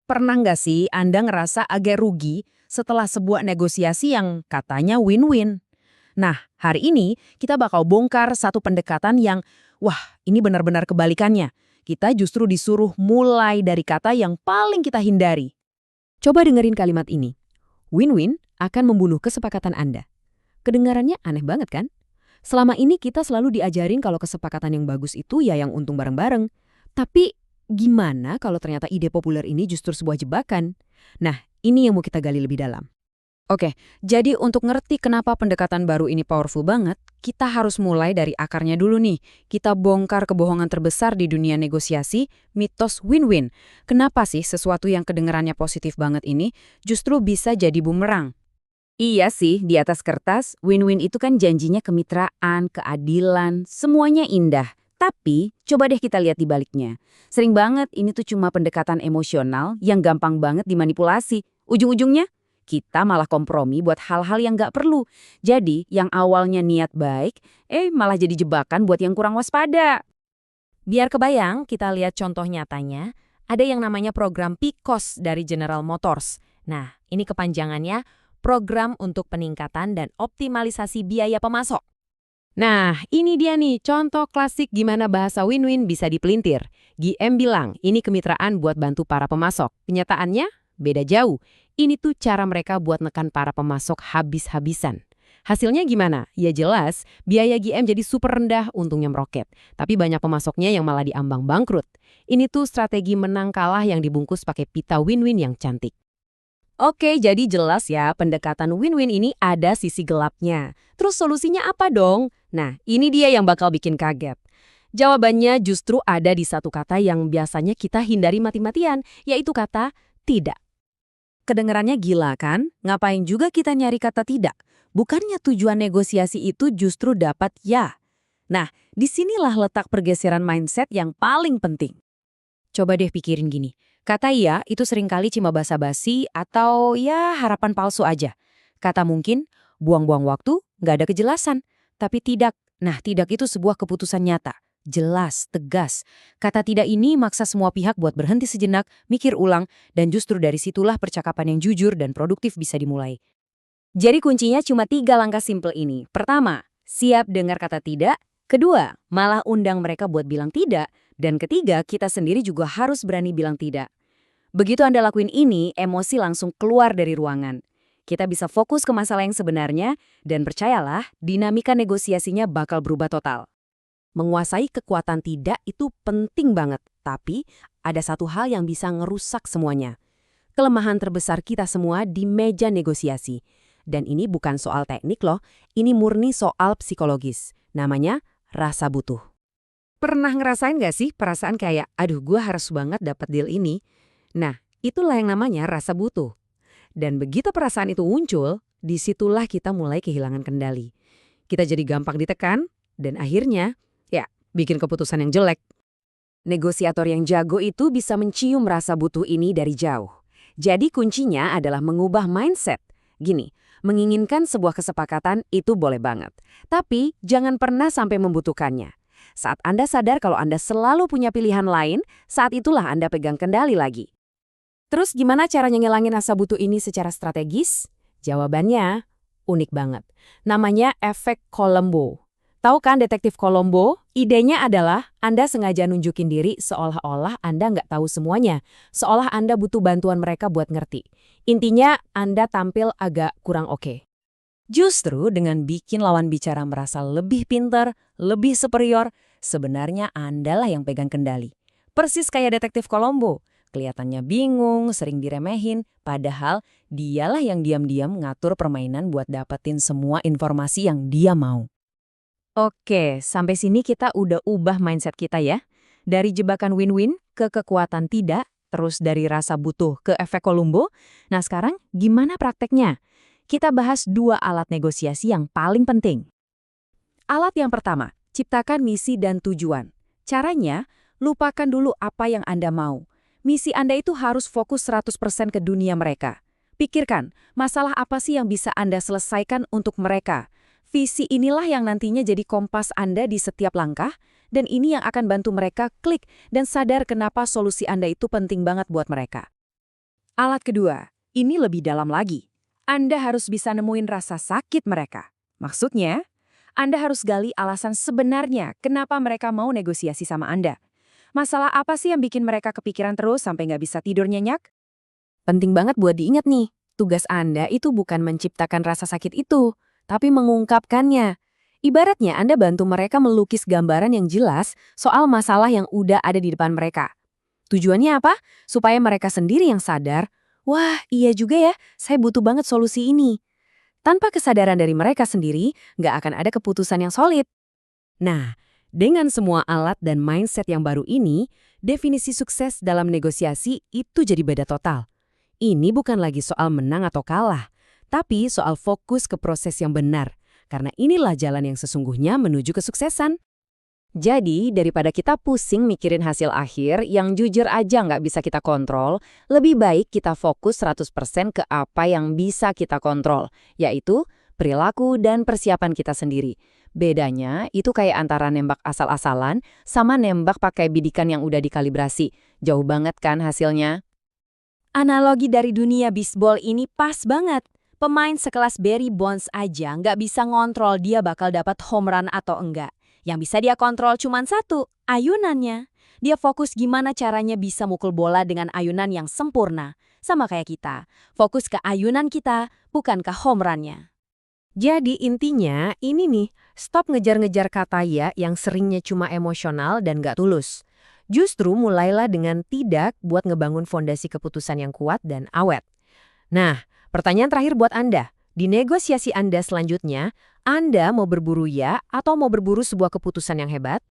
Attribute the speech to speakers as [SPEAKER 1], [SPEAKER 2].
[SPEAKER 1] Pernah nggak sih Anda ngerasa agak rugi setelah sebuah negosiasi yang katanya win-win? Nah, hari ini kita bakal bongkar satu pendekatan yang, wah, ini benar-benar kebalikannya. Kita justru disuruh mulai dari kata yang paling kita hindari.
[SPEAKER 2] Coba dengerin kalimat ini. Win-win akan membunuh kesepakatan Anda. Kedengarannya aneh banget kan? Selama ini kita selalu diajarin kalau kesepakatan yang bagus itu ya yang untung bareng-bareng. Tapi gimana kalau ternyata ide populer ini justru sebuah jebakan? Nah, ini yang mau kita gali lebih dalam.
[SPEAKER 1] Oke, jadi untuk ngerti kenapa pendekatan baru ini powerful banget, kita harus mulai dari akarnya dulu nih. Kita bongkar kebohongan terbesar di dunia negosiasi, mitos win-win. Kenapa sih sesuatu yang kedengarannya positif banget ini justru bisa jadi bumerang? Iya sih, di atas kertas, win-win itu kan janjinya kemitraan, keadilan, semuanya indah. Tapi, coba deh kita lihat di baliknya. Sering banget ini tuh cuma pendekatan emosional yang gampang banget dimanipulasi. Ujung-ujungnya, kita malah kompromi buat hal-hal yang nggak perlu. Jadi, yang awalnya niat baik, malah jadi jebakan buat yang kurang waspada.
[SPEAKER 2] Biar kebayang, kita lihat contoh nyatanya. Ada yang namanya program PICOS dari General Motors. Nah, ini kepanjangannya Program untuk Peningkatan dan Optimalisasi Biaya Pemasok. Nah, ini dia nih contoh klasik gimana bahasa win-win bisa dipelintir. GM bilang, ini kemitraan buat bantu para pemasok. Kenyataannya, beda jauh. Ini tuh cara mereka buat nekan para pemasok habis-habisan. Hasilnya gimana? Ya jelas, biaya GM jadi super rendah, untungnya meroket. Tapi banyak pemasoknya yang malah diambang bangkrut. Ini tuh strategi menang kalah yang dibungkus pakai pita win-win yang cantik. Oke, jadi jelas ya, pendekatan win-win ini ada sisi gelapnya. Terus solusinya apa dong? Nah, ini dia yang bakal bikin kaget. Jawabannya justru ada di satu kata yang biasanya kita hindari mati-matian, yaitu kata tidak.
[SPEAKER 1] Kedengarannya gila kan? Ngapain juga kita nyari kata tidak? Bukannya tujuan negosiasi itu justru dapat ya? Nah, disinilah letak pergeseran mindset yang paling penting. Coba deh pikirin gini, kata iya itu seringkali cuma basa-basi atau ya harapan palsu aja. Kata mungkin, buang-buang waktu, nggak ada kejelasan. Tapi tidak, nah tidak itu sebuah keputusan nyata. Jelas, tegas. Kata tidak ini maksa semua pihak buat berhenti sejenak, mikir ulang, dan justru dari situlah percakapan yang jujur dan produktif bisa dimulai. Jadi kuncinya cuma 3 langkah simple ini. Pertama, siap dengar kata tidak. Kedua, malah undang mereka buat bilang tidak. Dan ketiga, kita sendiri juga harus berani bilang tidak. Begitu Anda lakuin ini, emosi langsung keluar dari ruangan. Kita bisa fokus ke masalah yang sebenarnya, dan percayalah, dinamika negosiasinya bakal berubah total. Menguasai kekuatan tidak itu penting banget, tapi ada satu hal yang bisa ngerusak semuanya. Kelemahan terbesar kita semua di meja negosiasi. Dan ini bukan soal teknik loh, ini murni soal psikologis. Namanya rasa butuh. Pernah ngerasain gak sih perasaan kayak, aduh gue harus banget dapat deal ini? Nah, itulah yang namanya rasa butuh. Dan begitu perasaan itu muncul, disitulah kita mulai kehilangan kendali. Kita jadi gampang ditekan, dan akhirnya, bikin keputusan yang jelek. Negosiator yang jago itu bisa mencium rasa butuh ini dari jauh. Jadi kuncinya adalah mengubah mindset. Gini, menginginkan sebuah kesepakatan itu boleh banget. Tapi jangan pernah sampai membutuhkannya. Saat Anda sadar kalau Anda selalu punya pilihan lain, saat itulah Anda pegang kendali lagi. Terus gimana caranya ngilangin rasa butuh ini secara strategis? Jawabannya unik banget. Namanya efek Colombo. Tahu kan detektif Colombo? Idenya adalah Anda sengaja nunjukin diri seolah-olah Anda nggak tahu semuanya. Seolah Anda butuh bantuan mereka buat ngerti. Intinya Anda tampil agak kurang oke. Justru dengan bikin lawan bicara merasa lebih pintar, lebih superior, sebenarnya Anda lah yang pegang kendali. Persis kayak detektif Colombo. Kelihatannya bingung, sering diremehin, padahal dialah yang diam-diam ngatur permainan buat dapetin semua informasi yang dia mau. Oke, sampai sini kita udah ubah mindset kita ya. Dari jebakan win-win ke kekuatan tidak, terus dari rasa butuh ke efek Colombo. Nah sekarang gimana prakteknya? Kita bahas 2 alat negosiasi yang paling penting. Alat yang pertama, ciptakan misi dan tujuan. Caranya, lupakan dulu apa yang Anda mau. Misi Anda itu harus fokus 100% ke dunia mereka. Pikirkan, masalah apa sih yang bisa Anda selesaikan untuk mereka? Visi inilah yang nantinya jadi kompas Anda di setiap langkah, dan ini yang akan bantu mereka klik dan sadar kenapa solusi Anda itu penting banget buat mereka. Alat kedua, ini lebih dalam lagi. Anda harus bisa nemuin rasa sakit mereka. Maksudnya, Anda harus gali alasan sebenarnya kenapa mereka mau negosiasi sama Anda. Masalah apa sih yang bikin mereka kepikiran terus sampai nggak bisa tidur nyenyak? Penting banget buat diingat nih, tugas Anda itu bukan menciptakan rasa sakit itu, tapi mengungkapkannya. Ibaratnya Anda bantu mereka melukis gambaran yang jelas soal masalah yang udah ada di depan mereka. Tujuannya apa? Supaya mereka sendiri yang sadar, wah iya juga ya, saya butuh banget solusi ini. Tanpa kesadaran dari mereka sendiri, nggak akan ada keputusan yang solid. Nah, dengan semua alat dan mindset yang baru ini, definisi sukses dalam negosiasi itu jadi beda total. Ini bukan lagi soal menang atau kalah, tapi soal fokus ke proses yang benar. Karena inilah jalan yang sesungguhnya menuju kesuksesan. Jadi, daripada kita pusing mikirin hasil akhir yang jujur aja nggak bisa kita kontrol, lebih baik kita fokus 100% ke apa yang bisa kita kontrol, yaitu perilaku dan persiapan kita sendiri. Bedanya, itu kayak antara nembak asal-asalan sama nembak pakai bidikan yang udah dikalibrasi. Jauh banget kan hasilnya? Analogi dari dunia bisbol ini pas banget. Pemain sekelas Barry Bonds aja nggak bisa ngontrol dia bakal dapat home run atau enggak. Yang bisa dia kontrol cuma satu, ayunannya. Dia fokus gimana caranya bisa mukul bola dengan ayunan yang sempurna. Sama kayak kita, fokus ke ayunan kita, bukan ke home run-nya. Jadi intinya ini nih, stop ngejar-ngejar kata ya yang seringnya cuma emosional dan gak tulus. Justru mulailah dengan tidak buat ngebangun fondasi keputusan yang kuat dan awet. Nah, pertanyaan terakhir buat Anda. Di negosiasi Anda selanjutnya, Anda mau berburu ya atau mau berburu sebuah keputusan yang hebat?